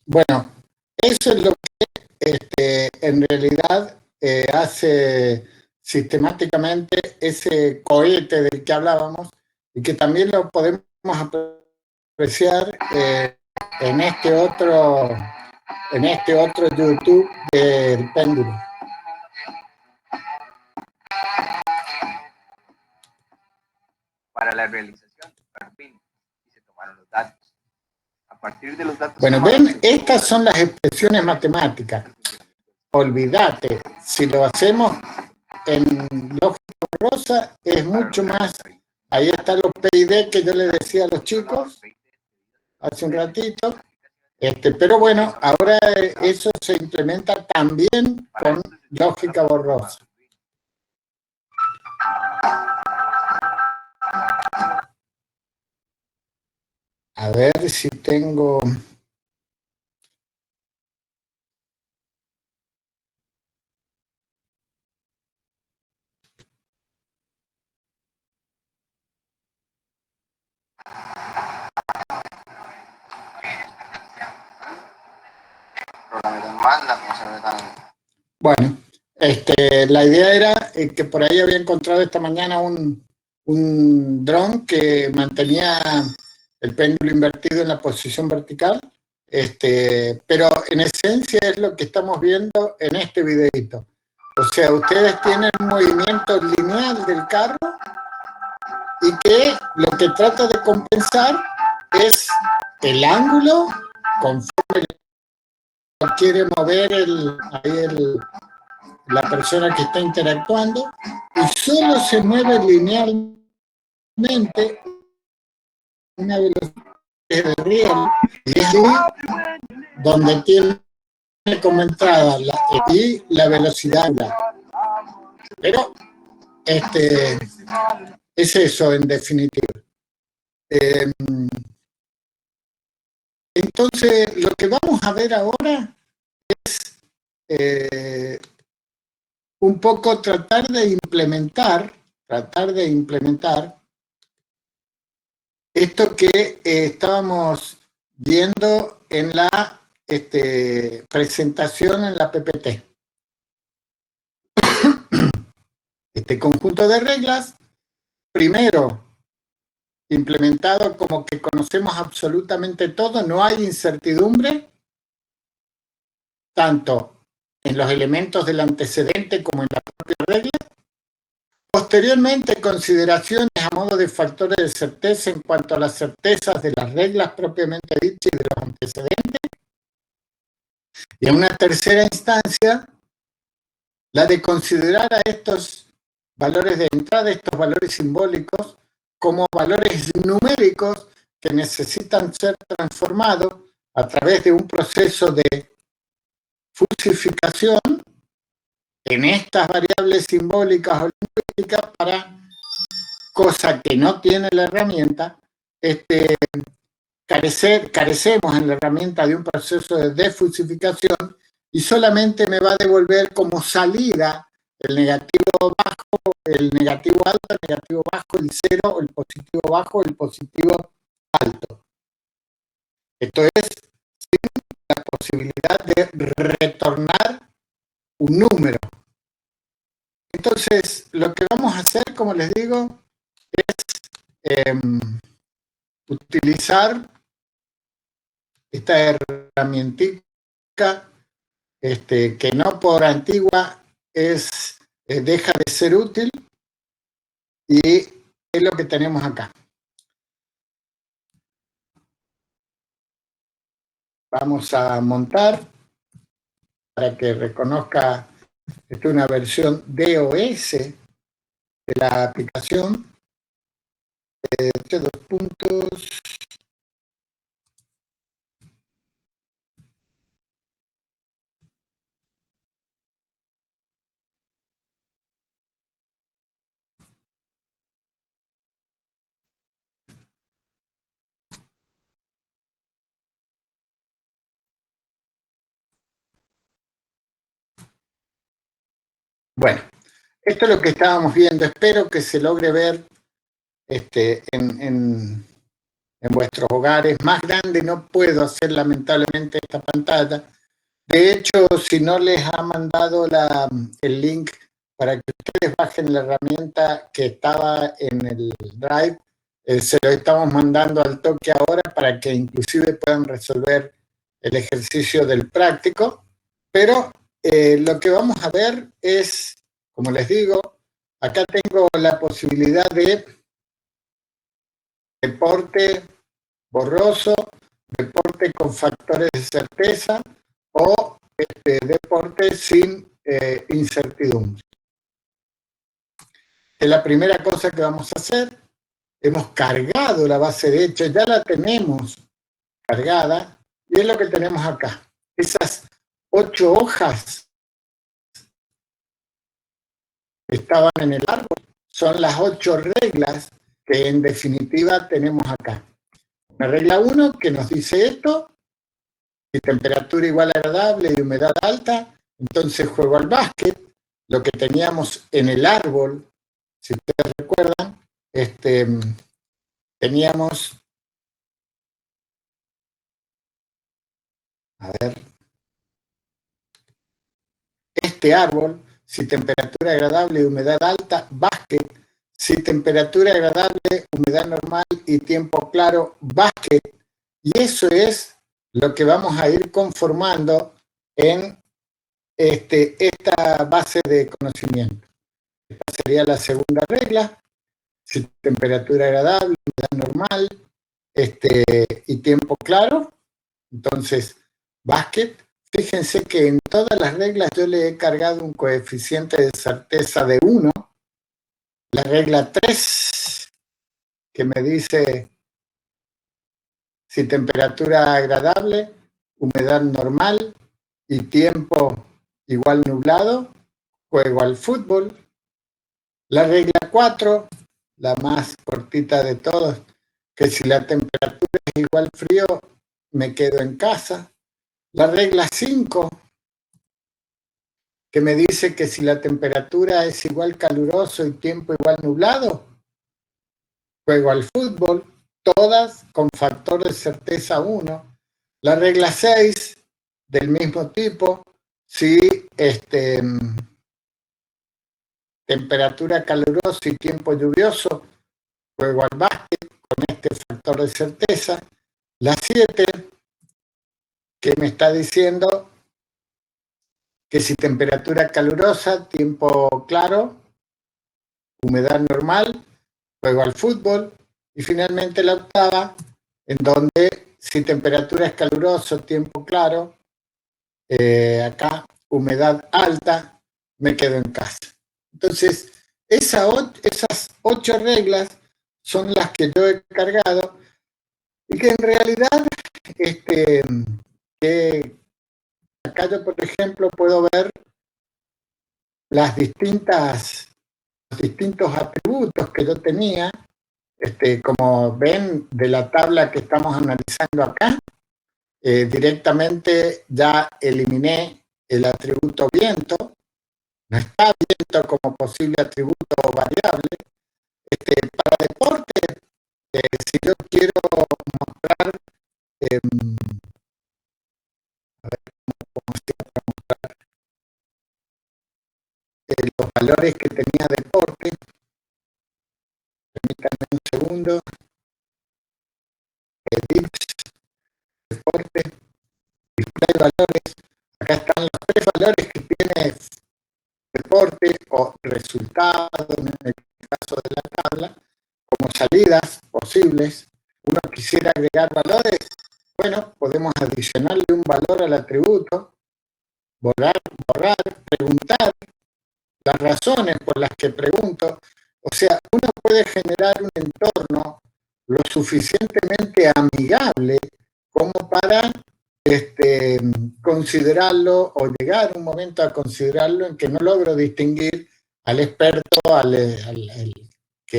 Bueno, eso es lo que en realidad hace sistemáticamente ese cohete del que hablábamos y que también lo podemos apreciar en este otro YouTube del péndulo. Para la realización del perfil y se tomaron los datos. A partir de los datos. Bueno, ven, estas son las expresiones matemáticas. Olvídate, si lo hacemos en lógica borrosa es mucho más. Ahí están los PID que yo le decía a los chicos hace un ratito. Pero bueno, ahora eso se implementa también con lógica borrosa. A ver si tengo... Bueno, la idea era que por ahí había encontrado esta mañana un dron que mantenía el péndulo invertido en la posición vertical, pero en esencia es lo que estamos viendo en este videito. O sea, ustedes tienen un movimiento lineal del carro y que lo que trata de compensar es el ángulo conforme quiere mover la persona que está interactuando, y solo se mueve linealmente una velocidad de riel, y es ahí donde tiene como entrada la velocidad. Pero es eso en definitiva. Entonces, lo que vamos a ver ahora es un poco tratar de implementar esto que estábamos viendo en la presentación en la PPT. Este conjunto de reglas, primero, implementado como que conocemos absolutamente todo, no hay incertidumbre, tanto en los elementos del antecedente como en la propia regla. Posteriormente, consideraciones a modo de factores de certeza en cuanto a las certezas de las reglas propiamente dichas y de los antecedentes. Y en una tercera instancia, la de considerar a estos valores de entrada, estos valores simbólicos, como valores numéricos que necesitan ser transformados a través de un proceso de fusificación en estas variables simbólicas o lingüísticas para, cosa que no tiene la herramienta, carecemos en la herramienta de un proceso de defusificación y solamente me va a devolver como salida el negativo bajo, el negativo alto, el negativo bajo, el cero, el positivo bajo, el positivo alto. Esto es sin la posibilidad de retornar un número. Entonces, lo que vamos a hacer, como les digo, es utilizar esta herramientica que no por antigua deja de ser útil, y es lo que tenemos acá. Vamos a montar para que reconozca, esto es una versión DOS de la aplicación. Dos puntos. Bueno, esto es lo que estábamos viendo. Espero que se logre ver en vuestros hogares. Más grande no puedo hacer lamentablemente esta pantalla. De hecho, si no les ha mandado el link para que ustedes bajen la herramienta que estaba en el Drive, se lo estamos mandando al toque ahora para que inclusive puedan resolver el ejercicio del práctico. Pero lo que vamos a ver es, como les digo, acá tengo la posibilidad de deporte borroso, deporte con factores de certeza o deporte sin incertidumbre. Es la primera cosa que vamos a hacer. Hemos cargado la base de hechos, ya la tenemos cargada y es lo que tenemos acá. Esas 8 hojas que estaban en el árbol son las 8 reglas que en definitiva tenemos acá. La regla 1 que nos dice esto: si temperatura igual a agradable y humedad alta, entonces juego al básquet. Lo que teníamos en el árbol, si ustedes recuerdan, teníamos, a ver, este árbol, si temperatura agradable y humedad alta, básquet. Si temperatura agradable, humedad normal y tiempo claro, básquet. Y eso es lo que vamos a ir conformando en esta base de conocimiento. Esta sería la segunda regla. Si temperatura agradable, humedad normal y tiempo claro, entonces básquet. Fíjense que en todas las reglas yo le he cargado un coeficiente de certeza de 1. La regla 3, que me dice si temperatura agradable, humedad normal y tiempo igual nublado, juego al fútbol. La regla 4, la más cortita de todos, que si la temperatura es igual frío, me quedo en casa. La regla 5, que me dice que si la temperatura es igual caluroso y tiempo igual nublado, juego al fútbol, todas con factor de certeza 1. La regla 6, del mismo tipo, si temperatura calurosa y tiempo lluvioso, juego al básquet con este factor de certeza. La 7, que me está diciendo que si temperatura calurosa, tiempo claro, humedad normal, juego al fútbol. Y finalmente la 8, en donde si temperatura es caluroso, tiempo claro, acá humedad alta, me quedo en casa. Entonces, esas 8 reglas son las que yo he cargado y que en realidad, que acá yo, por ejemplo, puedo ver los distintos atributos que yo tenía, como ven de la tabla que estamos analizando acá, directamente ya eliminé el atributo viento, no está viento como posible atributo variable. Para deporte, si yo quiero mostrar, a ver cómo se puede mostrar los valores que tenía deporte, permítanme un segundo, edit, deporte, display valores, acá están los 3 valores que tiene deporte o resultado en el caso de la tabla, como salidas posibles. Uno quisiera agregar valores, bueno, podemos adicionarle un valor al atributo, borrar, preguntar las razones por las que pregunto. O sea, uno puede generar un entorno lo suficientemente amigable como para considerarlo o llegar un momento a considerarlo en que no logro distinguir al experto,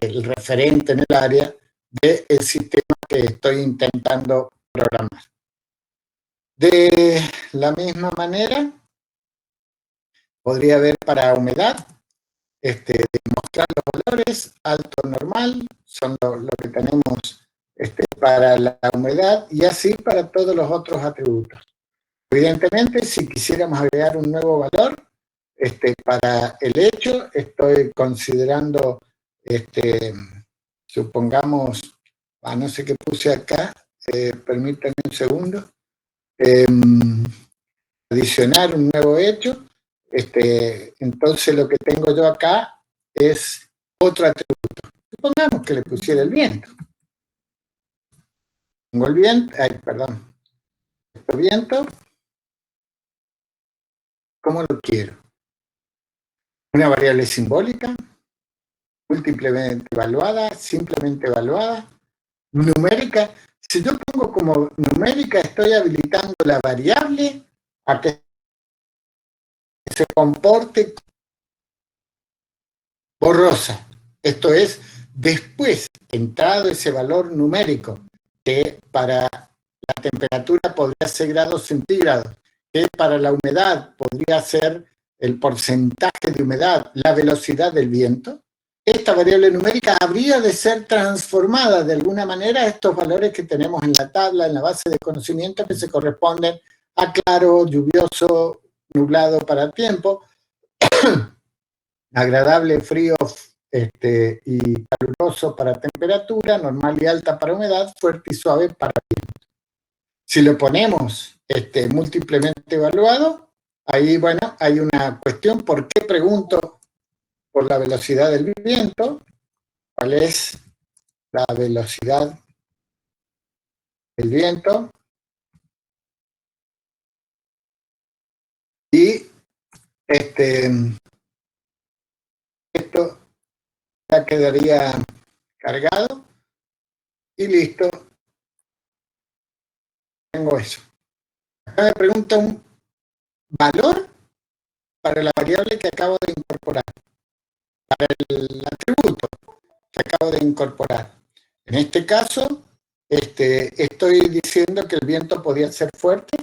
el referente en el área del sistema que estoy intentando programar. De la misma manera, podría haber para humedad, mostrar los valores, alto, normal, son lo que tenemos para la humedad y así para todos los otros atributos. Evidentemente, si quisiéramos agregar un nuevo valor para el hecho, estoy considerando, supongamos, no sé qué puse acá, permítanme un segundo, adicionar un nuevo hecho, entonces lo que tengo yo acá es otro atributo. Supongamos que le pusiera el viento. Tengo el viento, perdón, el viento, ¿cómo lo quiero? Una variable simbólica, múltiplemente evaluada, simplemente evaluada, numérica. Si yo pongo como numérica, estoy habilitando la variable a que se comporte borrosa. Esto es, después, entrado ese valor numérico, que para la temperatura podría ser grados centígrados, que para la humedad podría ser el porcentaje de humedad, la velocidad del viento, esta variable numérica habría de ser transformada de alguna manera a estos valores que tenemos en la tabla, en la base de conocimiento, que se corresponden a claro, lluvioso, nublado para tiempo, agradable, frío y caluroso para temperatura, normal y alta para humedad, fuerte y suave para viento. Si lo ponemos múltiplemente evaluado, ahí, bueno, hay una cuestión. ¿Por qué pregunto por la velocidad del viento? ¿Cuál es la velocidad del viento? Y esto ya quedaría cargado y listo. Tengo eso. Acá me pregunta un valor para la variable que acabo de incorporar, para el atributo que acabo de incorporar. En este caso, estoy diciendo que el viento podía ser fuerte.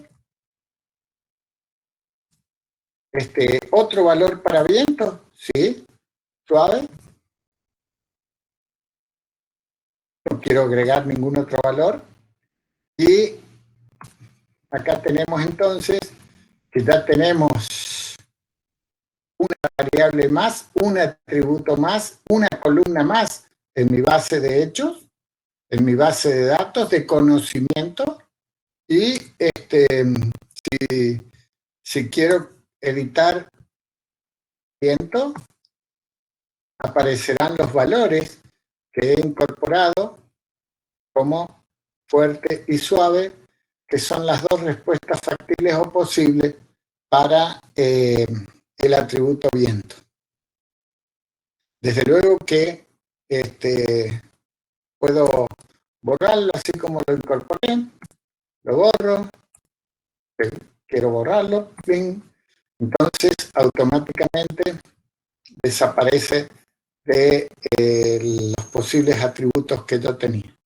Otro valor para viento, sí, suave. No quiero agregar ningún otro valor. Y acá tenemos entonces que ya tenemos una variable más, un atributo más, una columna más en mi base de hechos, en mi base de datos de conocimiento. Y si quiero editar viento, aparecerán los valores que he incorporado como fuerte y suave, que son las dos respuestas factibles o posibles para el atributo viento. Desde luego que puedo borrarlo así como lo incorporé, lo borro, quiero borrarlo, ¡ping! Entonces automáticamente desaparece de los posibles atributos que yo tenía.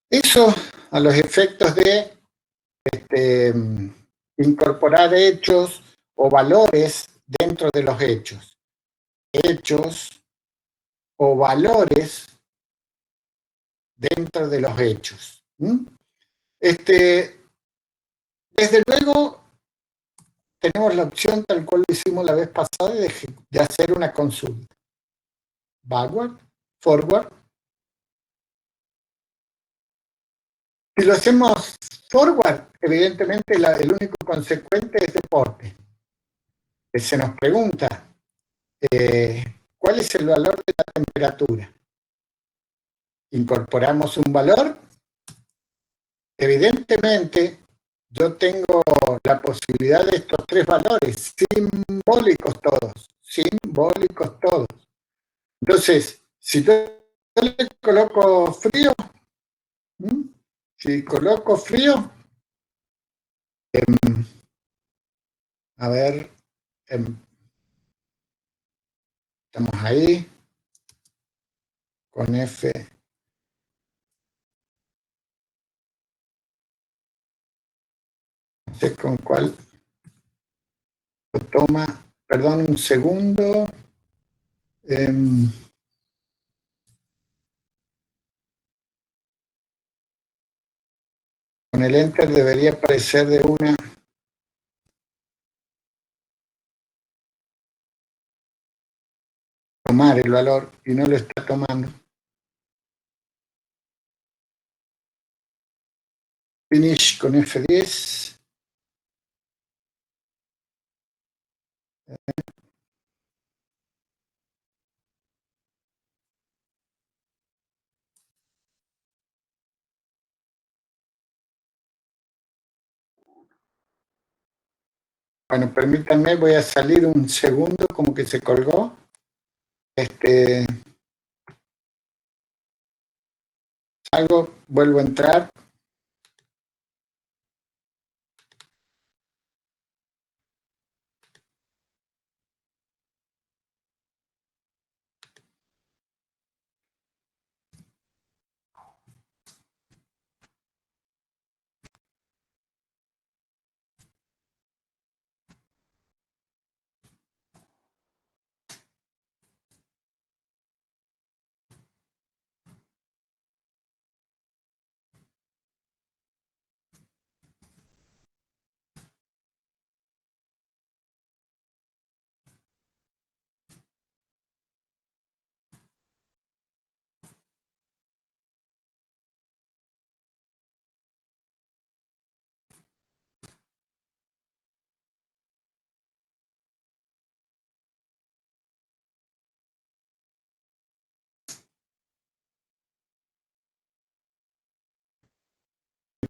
Eso a los efectos de incorporar hechos o valores dentro de los hechos. Hechos o valores dentro de los hechos. Desde luego, tenemos la opción, tal cual lo hicimos la vez pasada, de hacer una consulta. Backward, forward. Si lo hacemos forward, evidentemente el único consecuente es deporte. Se nos pregunta, ¿cuál es el valor de la temperatura? Incorporamos un valor. Evidentemente, yo tengo la posibilidad de estos tres valores, simbólicos todos. Entonces, si yo le coloco frío, a ver, estamos ahí, con F. No sé con cuál lo toma, perdón, un segundo. Con el Enter debería aparecer de una. Tomar el valor y no lo está tomando. Finish con F10. Bueno, permítanme, voy a salir un segundo, como que se colgó. Salgo, vuelvo a entrar.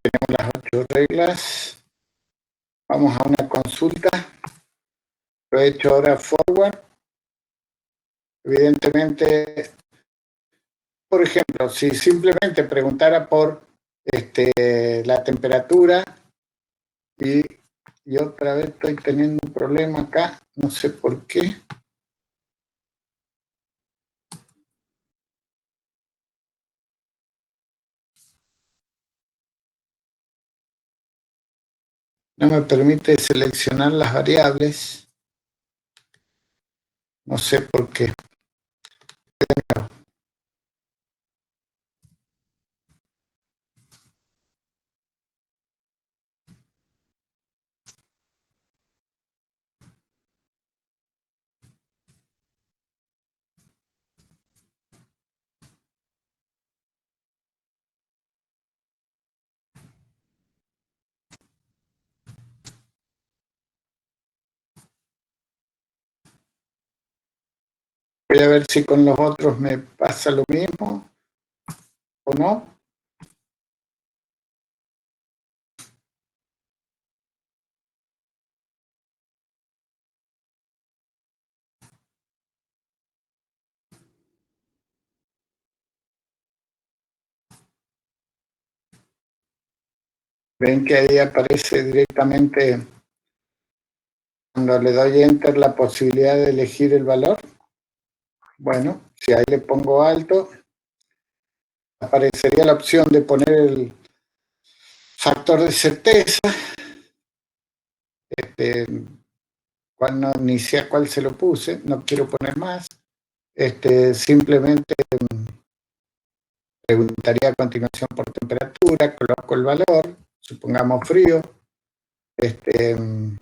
Tenemos las 8 reglas. Vamos a una consulta. Lo he hecho ahora forward. Evidentemente, por ejemplo, si simplemente preguntara por la temperatura y otra vez estoy teniendo un problema acá, no sé por qué. No me permite seleccionar las variables. No sé por qué. Voy a ver si con los otros me pasa lo mismo o no. Ven que ahí aparece directamente, cuando le doy Enter, la posibilidad de elegir el valor. Bueno, si ahí le pongo alto, aparecería la opción de poner el factor de certeza. Ni sé a cuál se lo puse, no quiero poner más. Simplemente preguntaría a continuación por temperatura, coloco el valor, supongamos frío, de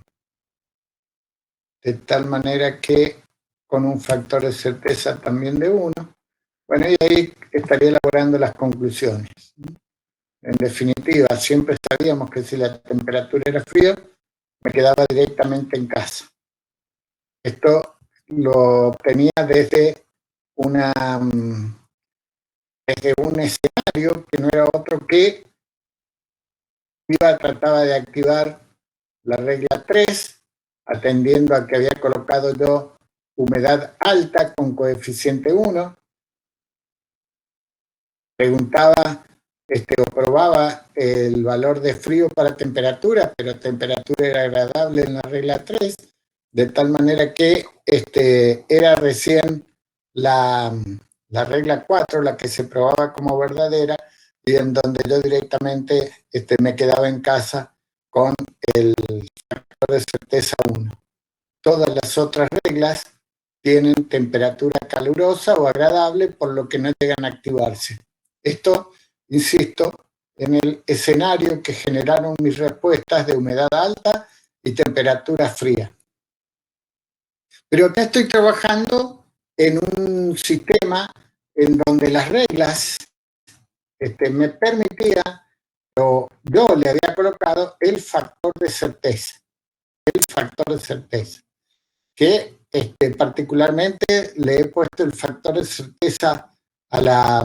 tal manera que con un factor de certeza también de 1. Bueno, y ahí estaría elaborando las conclusiones. En definitiva, siempre sabíamos que si la temperatura era fría, me quedaba directamente en casa. Esto lo obtenía desde un escenario que no era otro que trataba de activar la regla 3, atendiendo a que había colocado yo humedad alta con coeficiente 1. Preguntaba o probaba el valor de frío para temperatura, pero temperatura era agradable en la regla 3, de tal manera que era recién la regla 4 la que se probaba como verdadera, y en donde yo directamente me quedaba en casa con el factor de certeza 1. Todas las otras reglas tienen temperatura calurosa o agradable, por lo que no llegan a activarse. Esto, insisto, en el escenario que generaron mis respuestas de humedad alta y temperatura fría. Pero acá estoy trabajando en un sistema en donde las reglas me permitía, o yo le había colocado el factor de certeza, que particularmente le he puesto el factor de certeza a la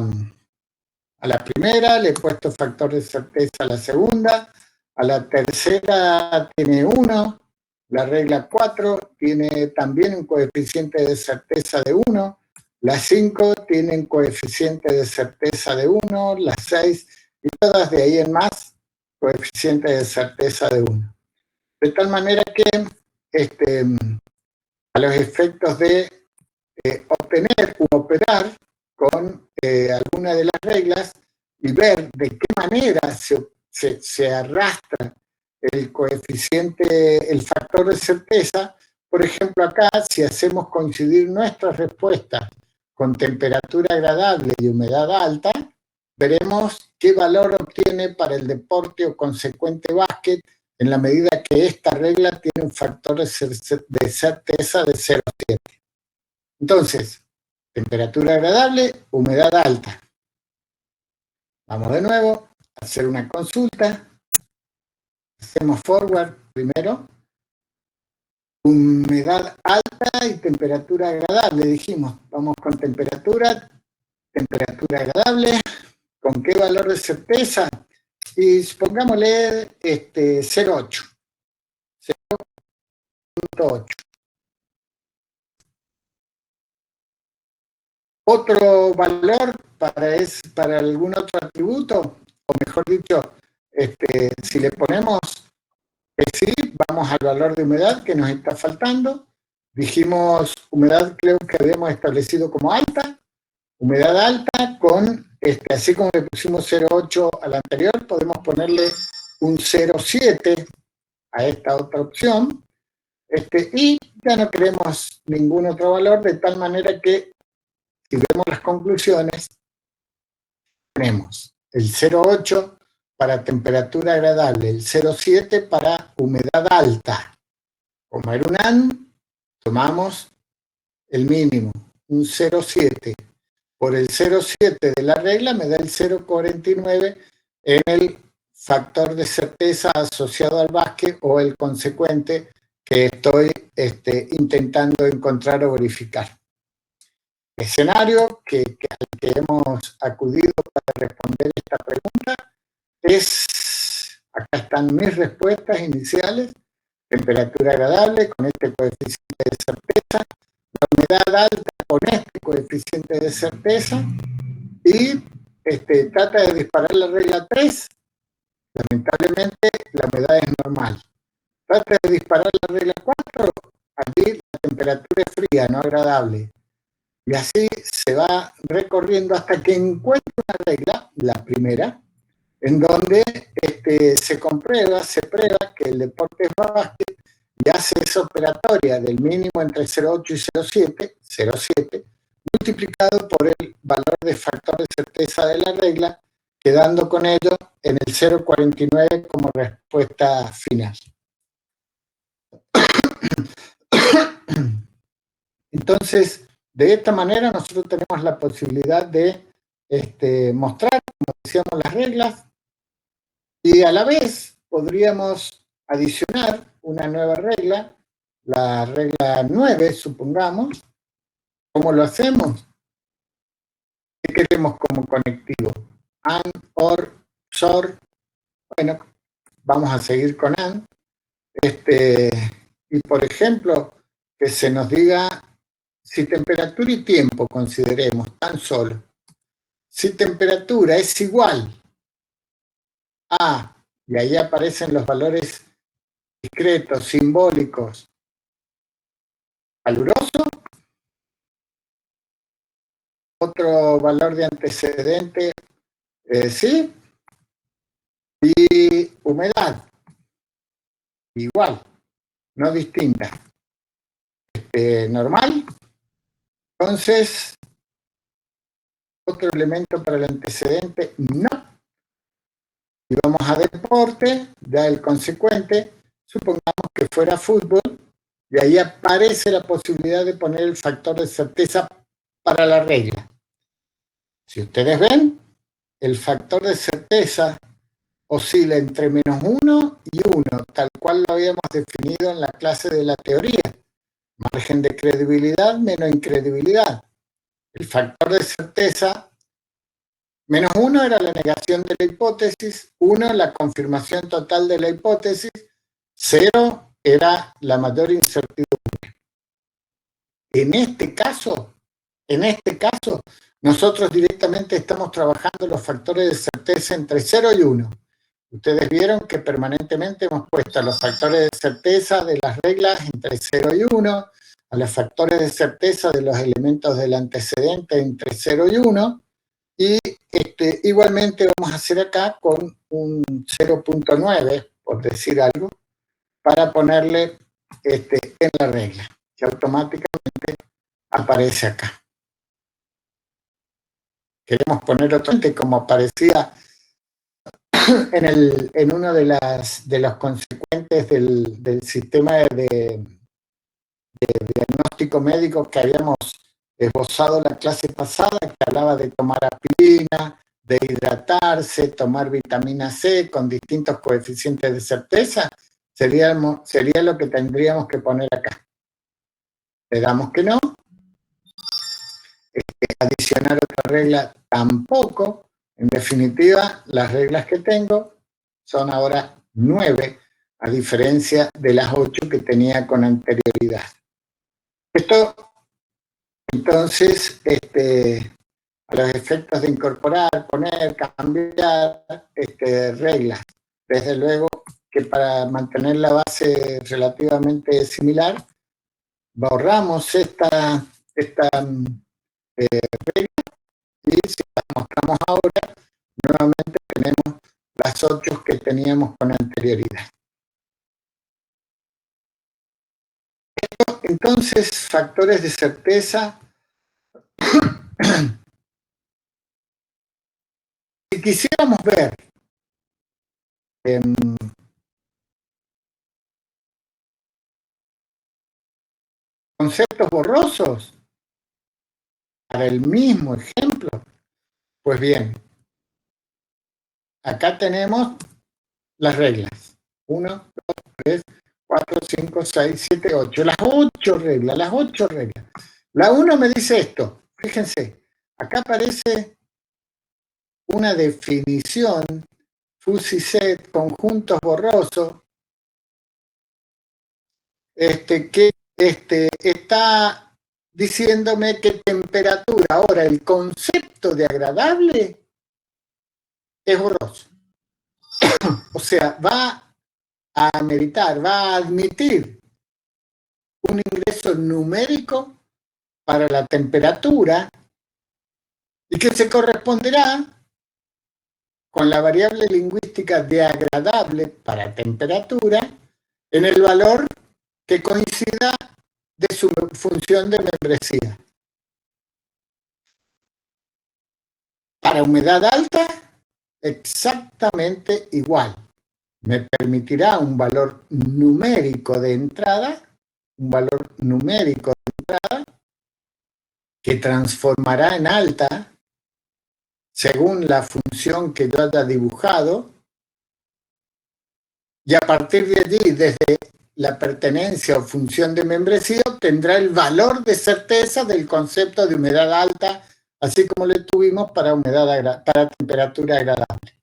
primera, le he puesto factor de certeza a la segunda, a la tercera tiene 1, la regla 4 tiene también un coeficiente de certeza de 1, las 5 tienen coeficiente de certeza de 1, las 6 y todas de ahí en más coeficiente de certeza de 1. De tal manera que a los efectos de obtener u operar con alguna de las reglas y ver de qué manera se arrastra el coeficiente, el factor de certeza. Por ejemplo, acá, si hacemos coincidir nuestras respuestas con temperatura agradable y humedad alta, veremos qué valor obtiene para el deporte o consecuente básquet en la medida que esta regla tiene un factor de certeza de 0,7. Entonces, temperatura agradable, humedad alta. Vamos de nuevo a hacer una consulta. Hacemos forward primero. Humedad alta y temperatura agradable, dijimos. Vamos con temperatura agradable. ¿Con qué valor de certeza? Y pongámosle 0,8. 0,8. Otro valor para algún otro atributo, o mejor dicho, si le ponemos que sí, vamos al valor de humedad que nos está faltando. Dijimos humedad, creo que habíamos establecido como alta. Humedad alta con, así como le pusimos 0,8 al anterior, podemos ponerle un 0,7 a esta otra opción. Y ya no queremos ningún otro valor, de tal manera que si vemos las conclusiones, tenemos el 0,8 para temperatura agradable, el 0,7 para humedad alta. Como era un AN, tomamos el mínimo, un 0,7. Por el 0,7 de la regla me da el 0,49 en el factor de certeza asociado al básquet o el consecuente que estoy intentando encontrar o verificar. El escenario al que hemos acudido para responder esta pregunta es, acá están mis respuestas iniciales: temperatura agradable con este coeficiente de certeza, la humedad alta con este coeficiente de certeza, y trata de disparar la regla 3. Lamentablemente la humedad es normal. Trata de disparar la regla 4, aquí la temperatura es fría, no agradable. Y así se va recorriendo hasta que encuentra una regla, la primera, en donde se prueba que el deporte es básquet y hace esa operatoria del mínimo entre 0,8 y 0,7, multiplicado por el valor de factor de certeza de la regla, quedando con ello en el 0,49 como respuesta final. Entonces, de esta manera nosotros tenemos la posibilidad de mostrar, como decíamos, las reglas, y a la vez podríamos adicionar una nueva regla, la regla 9, supongamos. ¿Cómo lo hacemos? ¿Qué queremos como conectivo? AND, OR, XOR. Bueno, vamos a seguir con AND. Y por ejemplo, que se nos diga si temperatura y tiempo, consideremos tan solo. Si temperatura es igual a, y ahí aparecen los valores discretos, simbólicos, caluroso, otro valor de antecedente, sí, y humedad, igual, no distinta, normal. Entonces, otro elemento para el antecedente, no. Y vamos a deporte, ya el consecuente, supongamos que fuera fútbol, y ahí aparece la posibilidad de poner el factor de certeza para la regla. Si ustedes ven, el factor de certeza oscila entre -1 y 1, tal cual lo habíamos definido en la clase de la teoría. Margen de credibilidad menos incredibilidad. El factor de certeza, -1 era la negación de la hipótesis, 1 la confirmación total de la hipótesis, 0 era la mayor incertidumbre. En este caso, nosotros directamente estamos trabajando los factores de certeza entre 0 y 1. Ustedes vieron que permanentemente hemos puesto los factores de certeza de las reglas entre 0 y 1, a los factores de certeza de los elementos del antecedente entre 0 y 1, y igualmente vamos a hacer acá con un 0.9, por decir algo, para ponerle en la regla, que automáticamente aparece acá. Queremos poner otro como aparecía en uno de los consecuentes del sistema de diagnóstico médico que habíamos esbozado la clase pasada, que hablaba de tomar aspirina, de hidratarse, tomar vitamina C con distintos coeficientes de certeza, sería lo que tendríamos que poner acá. Le damos que no. Adicionar otra regla tampoco. En definitiva, las reglas que tengo son ahora 9, a diferencia de las 8 que tenía con anterioridad. Esto, entonces, a los efectos de incorporar, poner, cambiar reglas. Desde luego que para mantener la base relativamente similar, borramos esta regla, y si la mostramos ahora, nuevamente tenemos las 8 que teníamos con anterioridad. Entonces, factores de certeza. Si quisiéramos ver conceptos borrosos para el mismo ejemplo, pues bien, acá tenemos las reglas. 1, 2, 3, 4, 5, 6, 7, 8. Las 8 reglas, las 8 reglas. La 1 me dice esto. Fíjense, acá aparece una definición, fuzzy set, conjuntos borrosos, que está diciéndome que temperatura. Ahora, el concepto de agradable es borroso. O sea, va a ameritar, va a admitir un ingreso numérico para la temperatura y que se corresponderá con la variable lingüística de agradable para temperatura en el valor que coincida de su función de membresía. Para humedad alta, exactamente igual. Me permitirá un valor numérico de entrada, que transformará en alta según la función que yo haya dibujado, y a partir de allí, desde la pertenencia o función de membresía, tendrá el valor de certeza del concepto de humedad alta, así como lo tuvimos para temperatura agradable.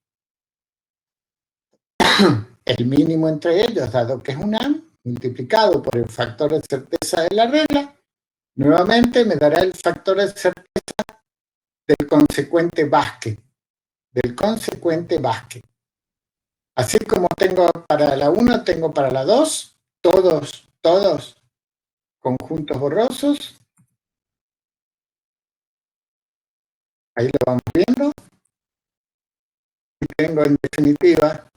El mínimo entre ellos, dado que es un AM, multiplicado por el factor de certeza de la regla, nuevamente me dará el factor de certeza del consecuente Basket. Así como tengo para la 1, tengo para la 2, todos conjuntos borrosos. Ahí lo vamos viendo. Y tengo en definitiva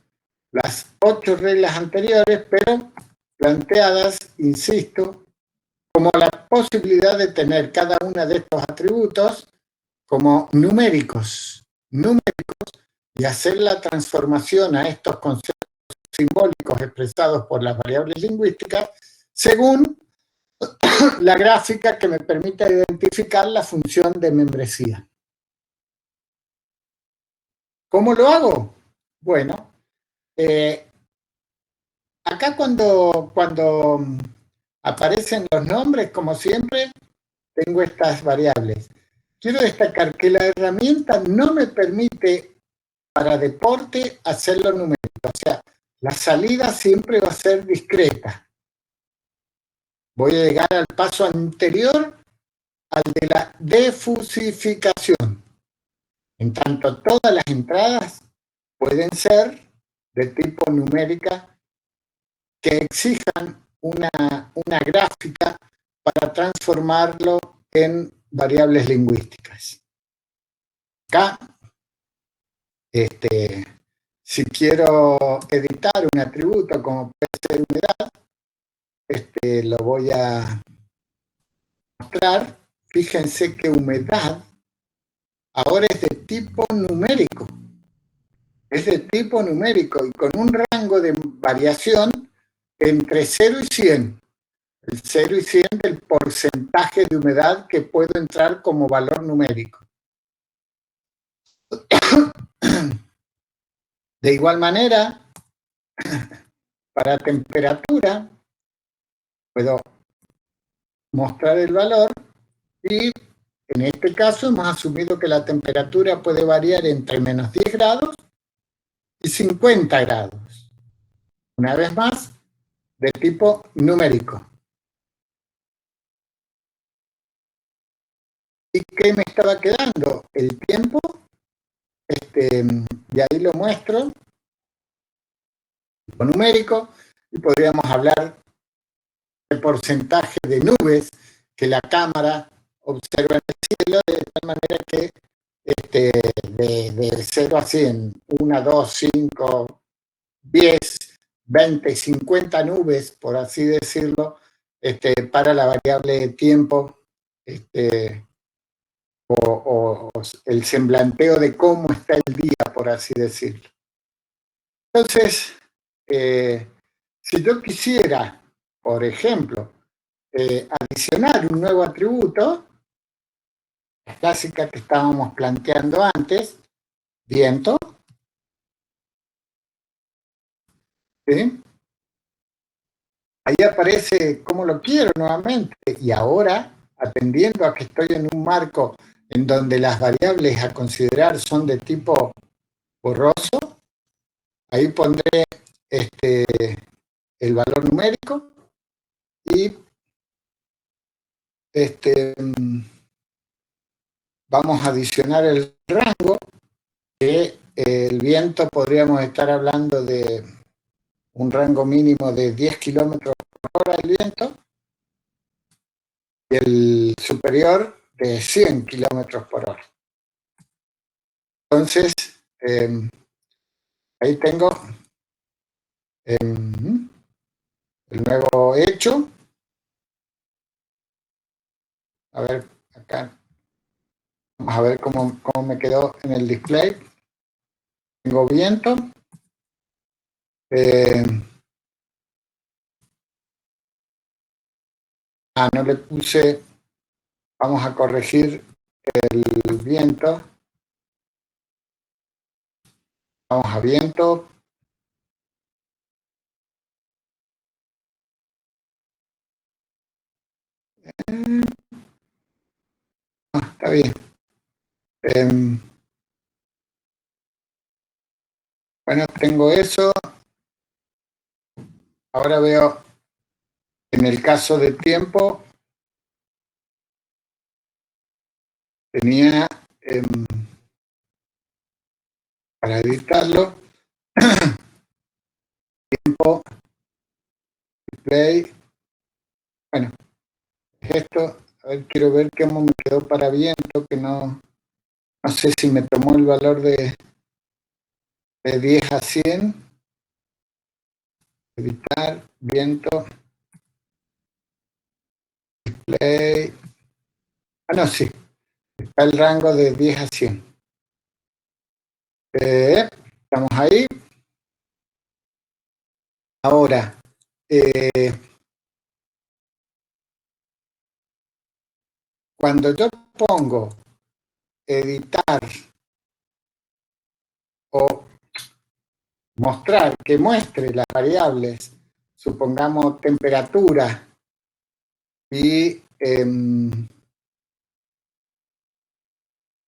las 8 reglas anteriores, pero planteadas, insisto, como la posibilidad de tener cada una de estos atributos como numéricos y hacer la transformación a estos conceptos simbólicos expresados por las variables lingüísticas según la gráfica que me permita identificar la función de membresía. ¿Cómo lo hago? Bueno, acá cuando aparecen los nombres, como siempre, tengo estas variables. Quiero destacar que la herramienta no me permite para deporte hacerlo numérico, o sea, la salida siempre va a ser discreta. Voy a llegar al paso anterior al de la defusificación. En tanto, todas las entradas pueden ser de tipo numérica que exijan una gráfica para transformarlo en variables lingüísticas. Acá, si quiero editar un atributo como puede ser humedad, lo voy a mostrar. Fíjense que humedad ahora es de tipo numérico. Es de tipo numérico y con un rango de variación entre 0 y 100. El 0 y 100 del porcentaje de humedad que puedo entrar como valor numérico. De igual manera, para temperatura, puedo mostrar el valor y en este caso hemos asumido que la temperatura puede variar entre menos 10 grados y 50 grados. Una vez más, de tipo numérico. ¿Y qué me estaba quedando? El tiempo, y ahí lo muestro, tipo numérico, y podríamos hablar del porcentaje de nubes que la cámara observa en el cielo, de tal manera que de 0 a 100, 1, 2, 5, 10, 20, 50 nubes, por así decirlo, para la variable tiempo, o el semblanteo de cómo está el día, por así decirlo. Entonces, si yo quisiera, por ejemplo, adicionar un nuevo atributo, la clásica que estábamos planteando antes, viento, ¿sí? Ahí aparece cómo lo quiero nuevamente, y ahora, atendiendo a que estoy en un marco en donde las variables a considerar son de tipo borroso, ahí pondré el valor numérico y vamos a adicionar el rango, que el viento podríamos estar hablando de un rango mínimo de 10 kilómetros por hora del viento y el superior de 100 kilómetros por hora. Entonces, ahí tengo el nuevo hecho. A ver, acá. Vamos a ver cómo me quedó en el display. Tengo viento. No le puse. Vamos a corregir el viento. Vamos a viento. Está bien. Bueno, tengo eso. Ahora veo, en el caso de tiempo, tenía, para editarlo, tiempo, display. Bueno, esto. A ver, quiero ver cómo me quedó para viento, que no sé si me tomó el valor de 10 a 100. Editar, viento, display. No, sí. Está el rango de 10 a 100. Estamos ahí. Ahora, cuando yo pongo editar o mostrar, que muestre las variables, supongamos temperatura y,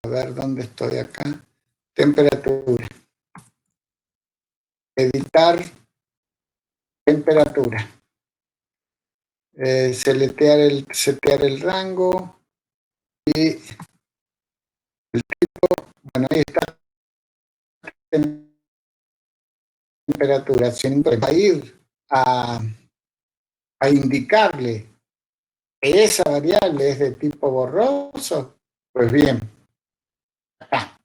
a ver dónde estoy acá, temperatura, editar temperatura, setear el rango y el tipo, bueno, ahí está temperatura, sin ir a indicarle que esa variable es de tipo borroso, pues bien, acá,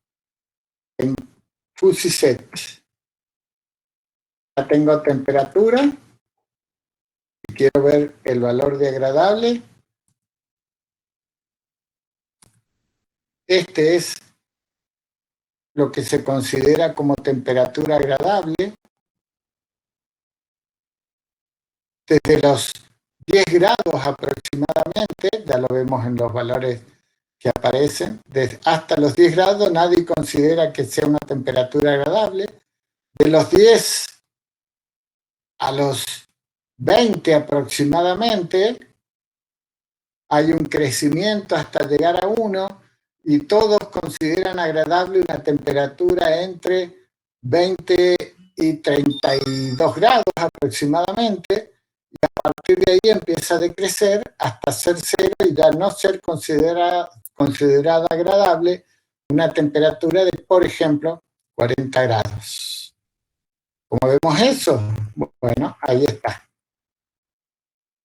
en Fuzzy Set, ya tengo temperatura, y quiero ver el valor de agradable. Este es lo que se considera como temperatura agradable. Desde los 10 grados aproximadamente, ya lo vemos en los valores que aparecen, hasta los 10 grados nadie considera que sea una temperatura agradable. De los 10 a los 20 aproximadamente, hay un crecimiento hasta llegar a 1 y todos consideran agradable una temperatura entre 20 y 32 grados aproximadamente, y a partir de ahí empieza a decrecer hasta ser 0 y ya no ser considerada agradable una temperatura de, por ejemplo, 40 grados. ¿Cómo vemos eso? Bueno, ahí está.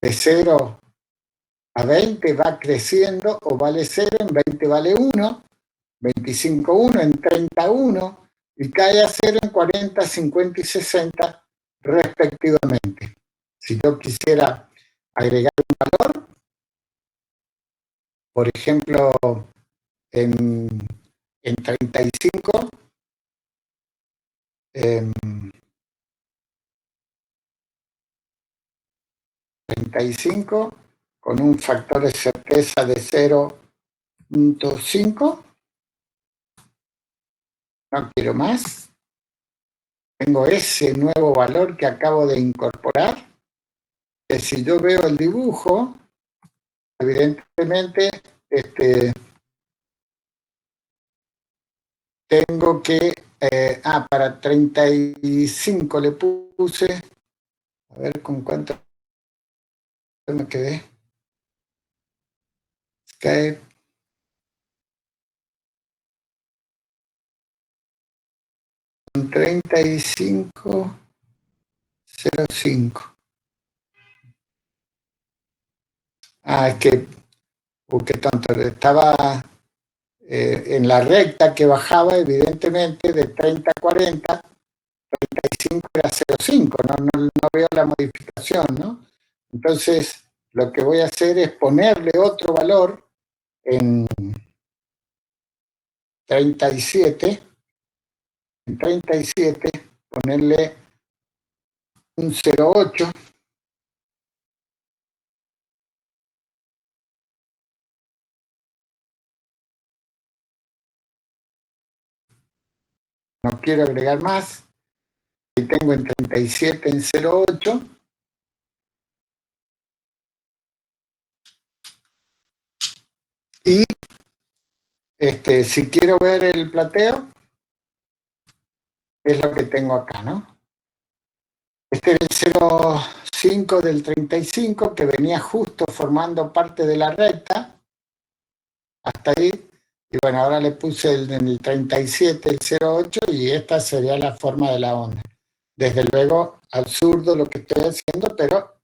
De 0 a 20 va creciendo o vale 0, en 20 vale 1, 25 1, en 30 1 y cae a 0 en 40, 50 y 60 respectivamente. Si yo quisiera agregar un valor, por ejemplo, en 35, en 35 con un factor de certeza de 0.5, no quiero más, tengo ese nuevo valor que acabo de incorporar, que si yo veo el dibujo, evidentemente tengo que, para 35 le puse, a ver con cuánto me quedé, Skype, con 35,05. Es que, qué tonto, estaba en la recta que bajaba, evidentemente, de 30 a 40, 35 era 0,5, no veo la modificación, ¿no? Entonces, lo que voy a hacer es ponerle otro valor en 37, ponerle un 0,8, no quiero agregar más, y tengo en 37 en 0,8, y si quiero ver el plateo, es lo que tengo acá, ¿no? Este era el 0,5 del 35, que venía justo formando parte de la recta, hasta ahí, y bueno, ahora le puse en el 37 el 0,8 y esta sería la forma de la onda. Desde luego, absurdo lo que estoy haciendo, pero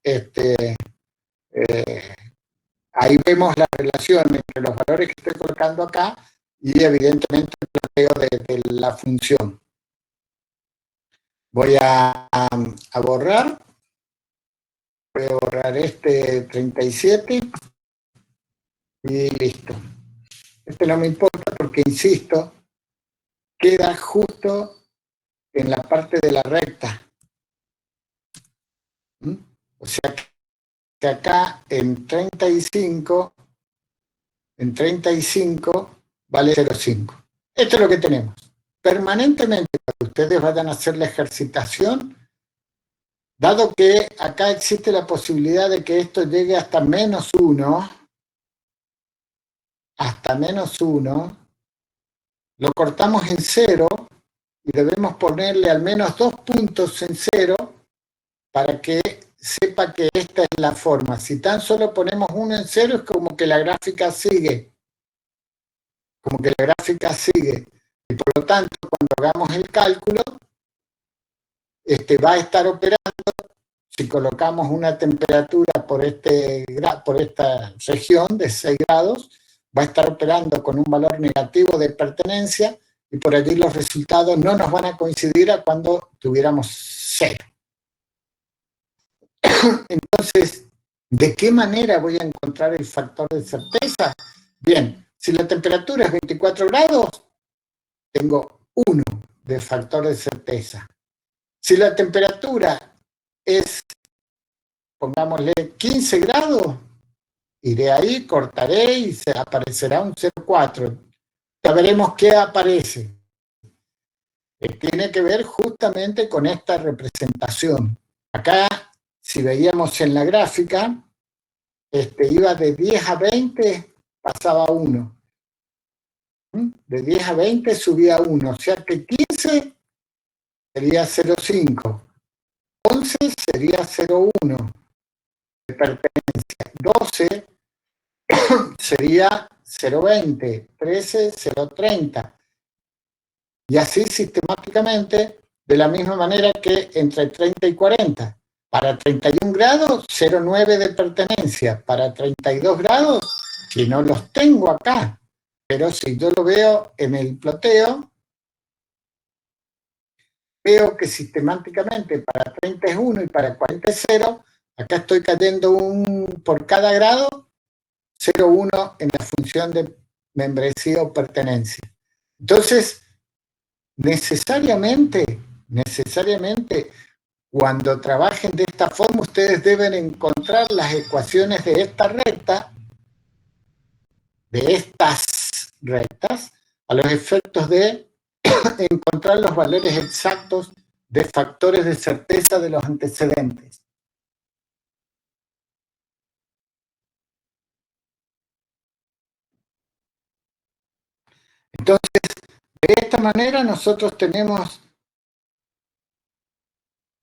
ahí vemos la relación entre los valores que estoy colocando acá y evidentemente el planteo de la función. Voy a borrar. Voy a borrar este 37 y listo. Este no me importa porque, insisto, queda justo en la parte de la recta. O sea que acá en 35 vale 0,5. Esto es lo que tenemos. Permanentemente, cuando ustedes vayan a hacer la ejercitación, dado que acá existe la posibilidad de que esto llegue hasta -1, lo cortamos en 0 y debemos ponerle al menos 2 puntos en 0 para que sepa que esta es la forma. Si tan solo ponemos 1 en 0 es como que la gráfica sigue. Y por lo tanto, cuando hagamos el cálculo, va a estar operando. Si colocamos una temperatura por esta región de 6 grados, va a estar operando con un valor negativo de pertenencia y por allí los resultados no nos van a coincidir a cuando tuviéramos 0. Entonces, ¿de qué manera voy a encontrar el factor de certeza? Bien, si la temperatura es 24 grados, tengo 1 de factor de certeza. Si la temperatura es, pongámosle, 15 grados, iré ahí, cortaré y se aparecerá un 0,4. Ya veremos qué aparece. Tiene que ver justamente con esta representación. Acá, si veíamos en la gráfica, iba de 10 a 20, pasaba 1. De 10 a 20 subía 1, o sea que 15 sería 0,5. 11 sería 0,1 de pertenencia. 12 sería 0,20. 13, 0,30. Y así sistemáticamente, de la misma manera que entre 30 y 40. Para 31 grados, 0,9 de pertenencia. Para 32 grados, si no los tengo acá, pero si yo lo veo en el ploteo, veo que sistemáticamente para 30 es 1 y para 40 es 0, acá estoy cayendo por cada grado 0,1 en la función de membresía o pertenencia. Entonces, necesariamente, cuando trabajen de esta forma, ustedes deben encontrar las ecuaciones de estas rectas, a los efectos de encontrar los valores exactos de factores de certeza de los antecedentes. Entonces, de esta manera nosotros tenemos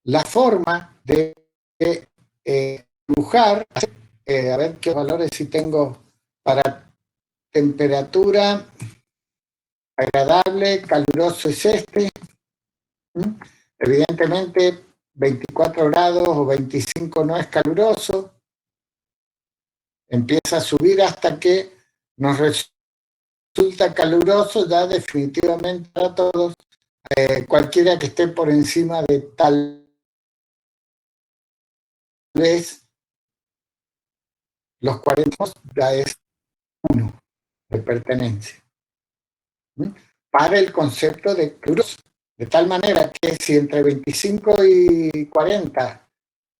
la forma de dibujar, a ver qué valores si tengo para temperatura agradable, caluroso es este. Evidentemente 24 grados o 25 no es caluroso. Empieza a subir hasta que nos resulta caluroso ya definitivamente para todos. Cualquiera que esté por encima de tal vez los 40 ya es 1 de pertenencia. Para el concepto de caluroso. De tal manera que si entre 25 y 40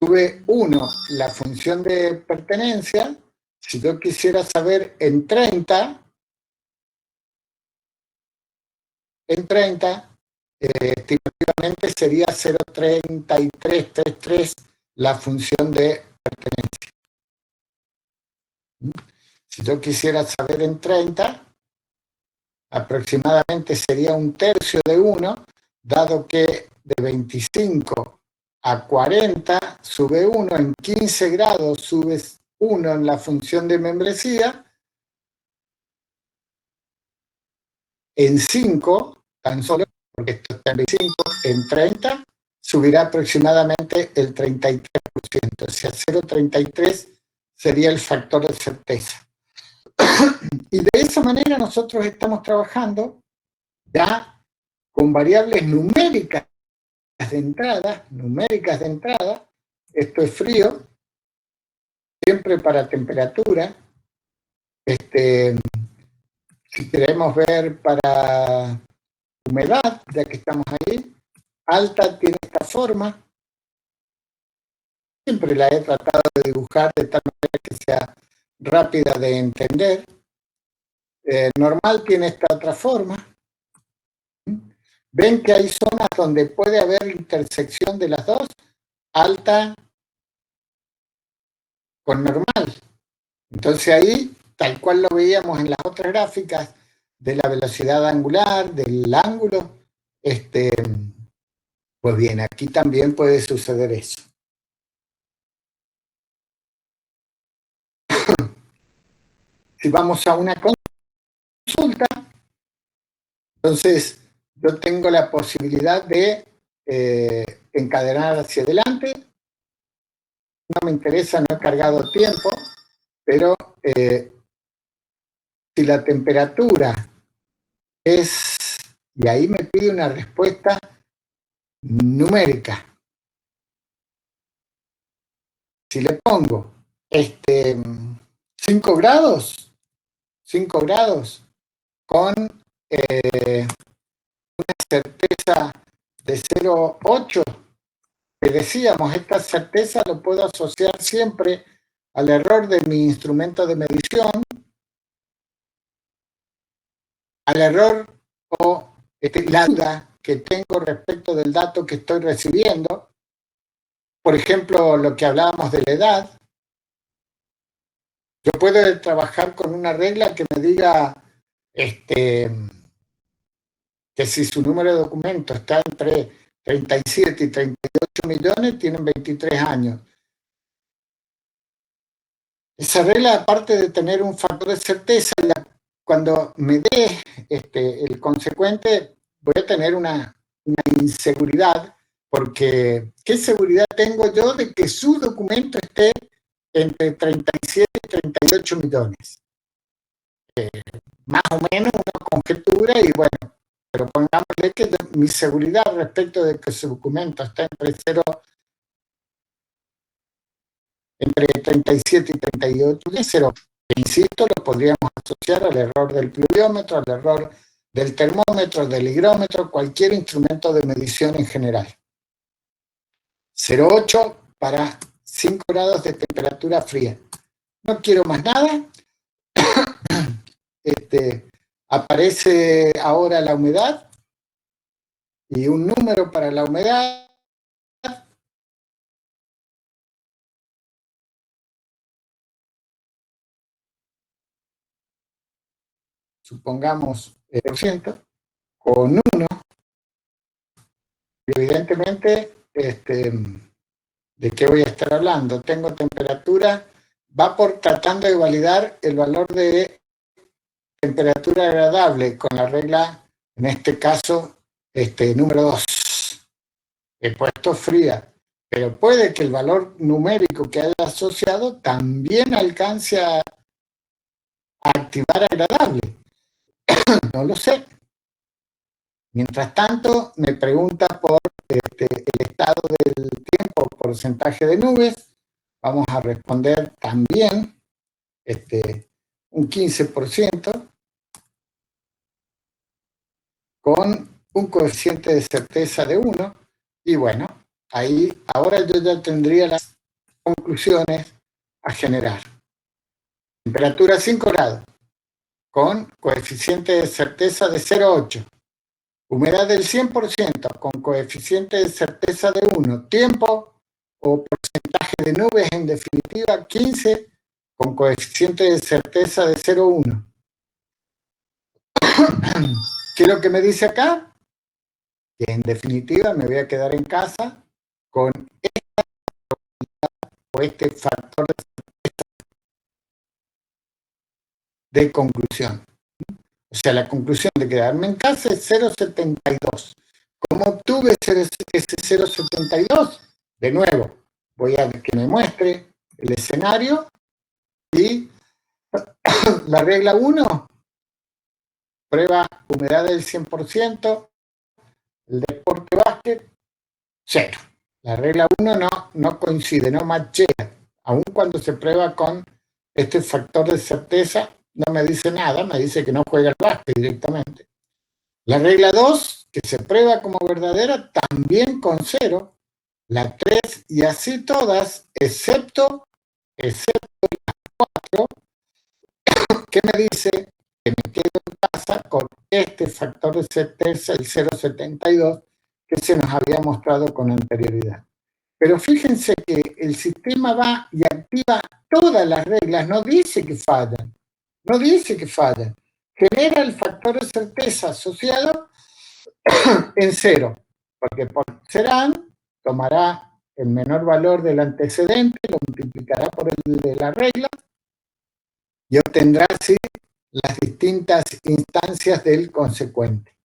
sube 1 la función de pertenencia, si yo quisiera saber en 30, estimativamente sería 0,3333 la función de pertenencia. Si yo quisiera saber en 30, aproximadamente sería 1/3 de 1, dado que de 25 a 40 sube 1, en 15 grados sube 1 en la función de membresía, en 5, tan solo, porque esto está en 25, en 30 subirá aproximadamente el 33%, o sea, 0,33 sería el factor de certeza. Y de esa manera nosotros estamos trabajando ya con variables numéricas de entrada, esto es frío, siempre para temperatura, si queremos ver para humedad, ya que estamos ahí. Alta tiene esta forma. Siempre la he tratado de dibujar de tal manera que sea rápida de entender. Normal tiene esta otra forma. Ven que hay zonas donde puede haber intersección de las dos, alta con normal. Entonces ahí, tal cual lo veíamos en las otras gráficas, de la velocidad angular, del ángulo, pues bien, aquí también puede suceder eso. Si vamos a una consulta, entonces yo tengo la posibilidad de encadenar hacia adelante. No me interesa, no he cargado tiempo, pero si la temperatura es, y ahí me pide una respuesta numérica. Si le pongo 5 grados con una certeza de 0,8, que decíamos, esta certeza lo puedo asociar siempre al error de mi instrumento de medición, al error o la duda que tengo respecto del dato que estoy recibiendo. Por ejemplo, lo que hablábamos de la edad. Yo puedo trabajar con una regla que me diga que si su número de documento está entre 37 y 38 millones, tienen 23 años. Esa regla, aparte de tener un factor de certeza, cuando me dé el consecuente, voy a tener una inseguridad, porque ¿qué seguridad tengo yo de que su documento esté entre 37 y 38 millones? Más o menos una conjetura y bueno, pero pongámosle que mi seguridad respecto de que su documento está entre 37 y 38 es cero. Insisto, lo podríamos asociar al error del pluviómetro, al error del termómetro, del higrómetro, cualquier instrumento de medición en general. 0,8 para 5 grados de temperatura fría. No quiero más nada. Aparece ahora la humedad y un número para la humedad. Supongamos el % con 1, y evidentemente, ¿de qué voy a estar hablando? Tengo temperatura, va por tratando de validar el valor de temperatura agradable con la regla, en este caso, número 2. He puesto fría, pero puede que el valor numérico que haya asociado también alcance a activar agradable. No lo sé. Mientras tanto, me pregunta por el estado del tiempo, porcentaje de nubes. Vamos a responder también un 15% con un coeficiente de certeza de 1. Y bueno, ahí ahora yo ya tendría las conclusiones a generar. Temperatura 5 grados con coeficiente de certeza de 0,8. Humedad del 100% con coeficiente de certeza de 1. Tiempo o porcentaje de nubes, en definitiva, 15 con coeficiente de certeza de 0,1. ¿Qué es lo que me dice acá? Que en definitiva me voy a quedar en casa con este factor de conclusión. O sea, la conclusión de quedarme en casa es 0,72. ¿Cómo obtuve ese 0,72? De nuevo, voy a que me muestre el escenario y la regla 1, prueba humedad del 100%, el deporte básquet, 0. La regla 1 no coincide, no machea, aun cuando se prueba con este factor de certeza, no me dice nada, me dice que no juega al básquet directamente. La regla 2, que se prueba como verdadera también con 0, la 3 y así todas, excepto la 4, que me dice que me quedo en casa con este factor de certeza, el 0,72, que se nos había mostrado con anterioridad. Pero fíjense que el sistema va y activa todas las reglas, no dice que fallan, no dice que fallan. Genera el factor de certeza asociado en 0, porque por serán tomará el menor valor del antecedente, lo multiplicará por el de la regla y obtendrá así las distintas instancias del consecuente.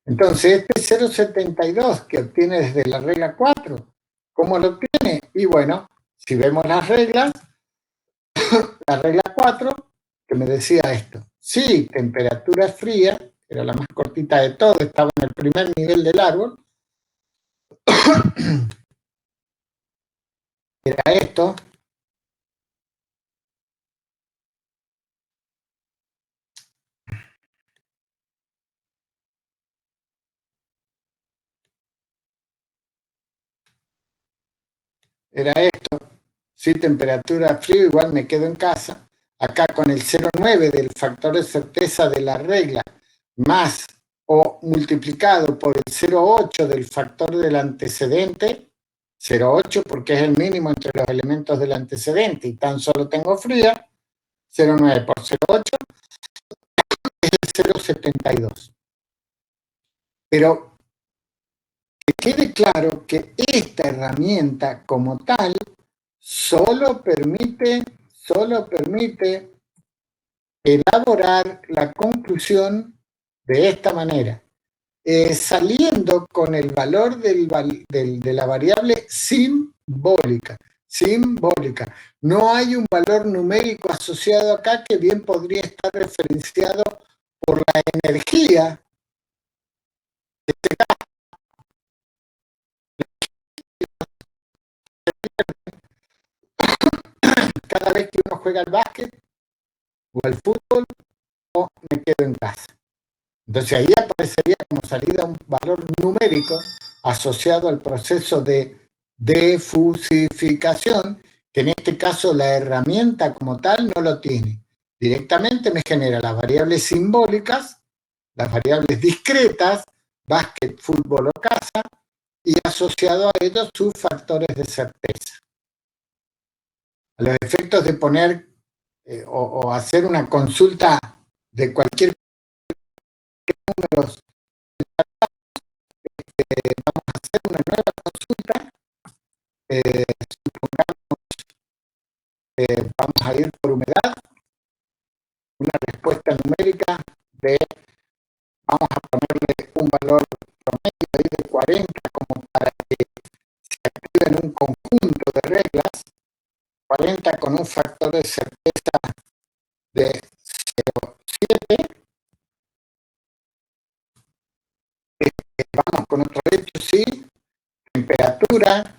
Entonces, este 0,72 que obtiene desde la regla 4, ¿cómo lo obtiene? Y bueno, si vemos las reglas, la regla 4, que me decía esto, si temperatura fría, era la más cortita de todo, estaba en el primer nivel del árbol, era esto, si temperatura fría, igual me quedo en casa, acá con el 0,9 del factor de certeza de la regla, más o multiplicado por el 0,8 del factor del antecedente, 0,8 porque es el mínimo entre los elementos del antecedente y tan solo tengo fría, 0,9 por 0,8 es el 0,72. Pero que quede claro que esta herramienta como tal solo permite elaborar la conclusión de esta manera, saliendo con el valor de la variable simbólica. No hay un valor numérico asociado acá que bien podría estar referenciado por la energía que se gasta cada vez que uno juega al básquet o al fútbol o me quedo en casa. Entonces ahí aparecería como salida un valor numérico asociado al proceso de defusificación, que en este caso la herramienta como tal no lo tiene. Directamente me genera las variables simbólicas, las variables discretas, básquet, fútbol o casa, y asociado a ellos sus factores de certeza. A los efectos de poner o hacer una consulta de cualquier número, vamos a hacer una nueva consulta, supongamos, vamos a ir por humedad, una respuesta numérica de, vamos a ponerle un valor promedio ahí de 40 como para que se active en un conjunto de reglas, 40 con un factor de certeza de 0,7. Vamos con otro hecho, sí, temperatura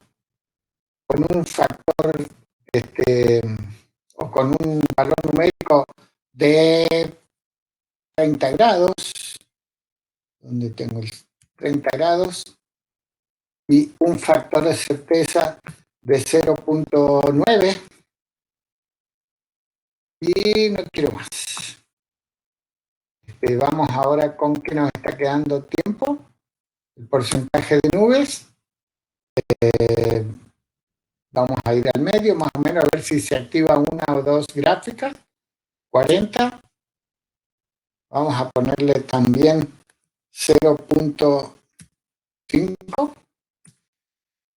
con un factor o con un valor numérico de 30 grados, donde tengo el 30 grados, y un factor de certeza de 0,9, y no quiero más. Vamos ahora con que nos está quedando tiempo, el porcentaje de nubes. Vamos a ir al medio, más o menos, a ver si se activa una o dos gráficas. 40. Vamos a ponerle también 0,5.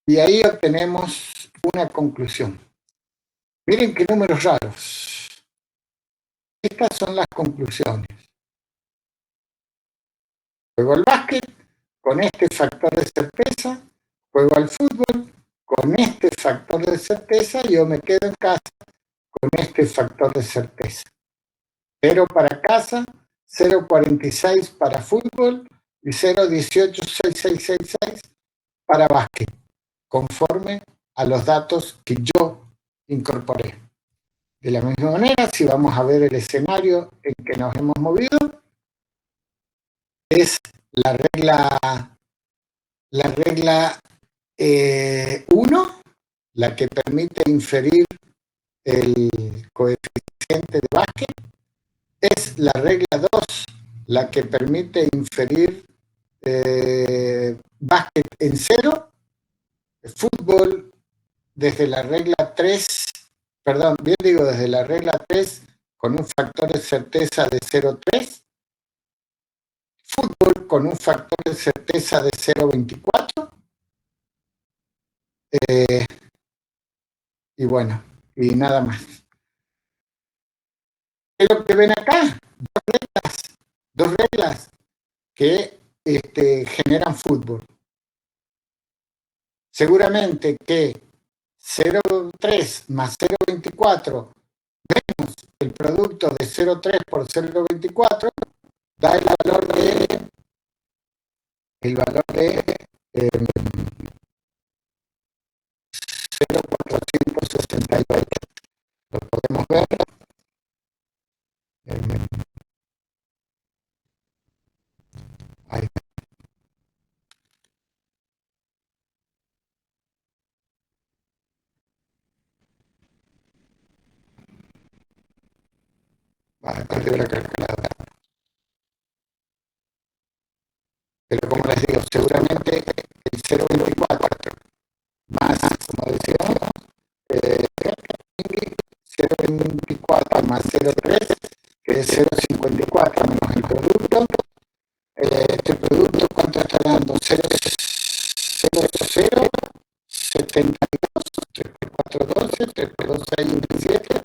Y ahí obtenemos una conclusión. Miren qué números raros. Estas son las conclusiones. Juego al básquet con este factor de certeza, juego al fútbol con este factor de certeza, yo me quedo en casa con este factor de certeza. 0 para casa, 0,46 para fútbol y 0,186666 para básquet, conforme a los datos que yo incorporé. De la misma manera, si vamos a ver el escenario en que nos hemos movido, es la regla 1, la que permite inferir el coeficiente de básquet. Es la regla 2, la que permite inferir básquet en 0, fútbol desde la regla 3, perdón, bien digo, desde la regla 3 con un factor de certeza de 0,3, fútbol con un factor de certeza de 0,24, y bueno, y nada más. ¿Qué es lo que ven acá? Dos reglas que generan fútbol. Seguramente que 0,3 más 0,24 menos el producto de 0,3 por 0,24 da el valor de 0,468. Lo podemos ver. Ahí. Perdió la calculadora. Pero como les digo, seguramente el 0,24 más, como decíamos, 0,24 más 0,3, que es 0,54 menos el producto. Este producto, ¿cuánto está dando? 0,072, 3 por 4, 12, 3 por 2, 6, 27,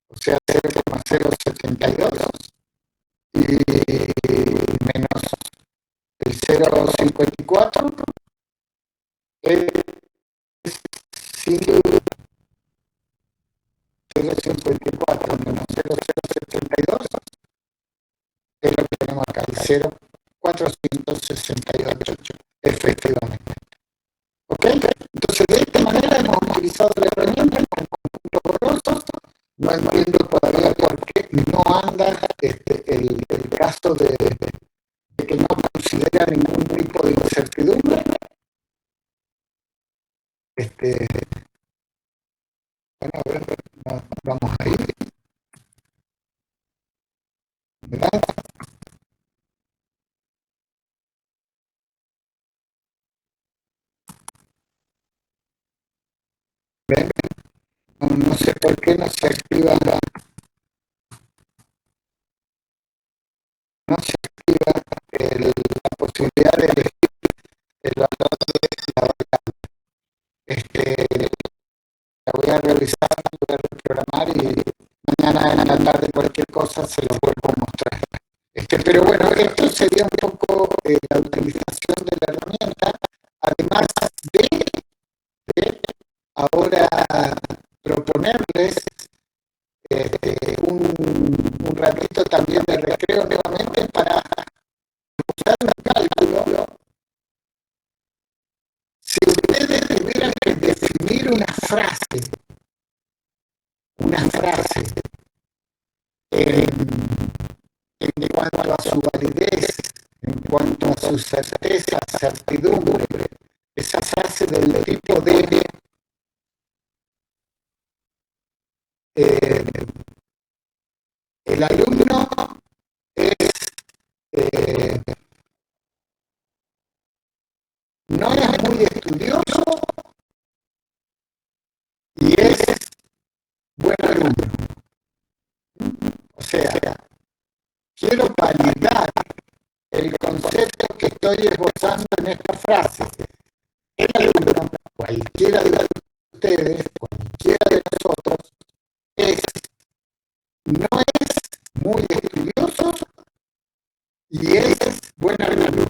o sea, 0,072, y menos el 0,54 es 0,54 menos 0,072 es lo que tenemos acá, el 0,468, efectivamente. ¿Ok? Entonces, de esta manera hemos utilizado la herramienta en conjunto borroso. No entiendo todavía por qué no anda el caso de que no considera ningún tipo de incertidumbre. Bueno, a ver, vamos ahí. ¿Verdad? ¿Ven? No sé por qué no se activa la posibilidad de elegir el valor de la variable. La voy a revisar, la voy a reprogramar y mañana en la tarde cualquier cosa se los vuelvo a mostrar. Pero bueno, esto sería un poco la utilización de la herramienta, además de ahora proponerles un ratito también de recreo nuevamente para usar un cálculo. Si ustedes tuvieran que definir una frase en cuanto a su validez, en cuanto a su certeza, certidumbre, esa frase del tipo de el alumno no es muy estudioso y es buen alumno. O sea, quiero validar el concepto que estoy esbozando en esta frase. El alumno, cualquiera de ustedes, cualquiera de nosotros, no es muy estudioso y es buen alumno.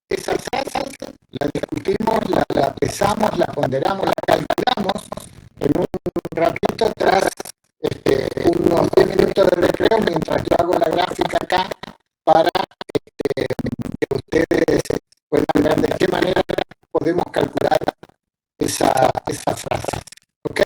Esa frase la discutimos, la pesamos, la ponderamos, la calculamos en un ratito tras unos 10 minutos de recreo mientras yo hago la gráfica acá para que ustedes puedan ver de qué manera podemos calcular esa frase. ¿Ok?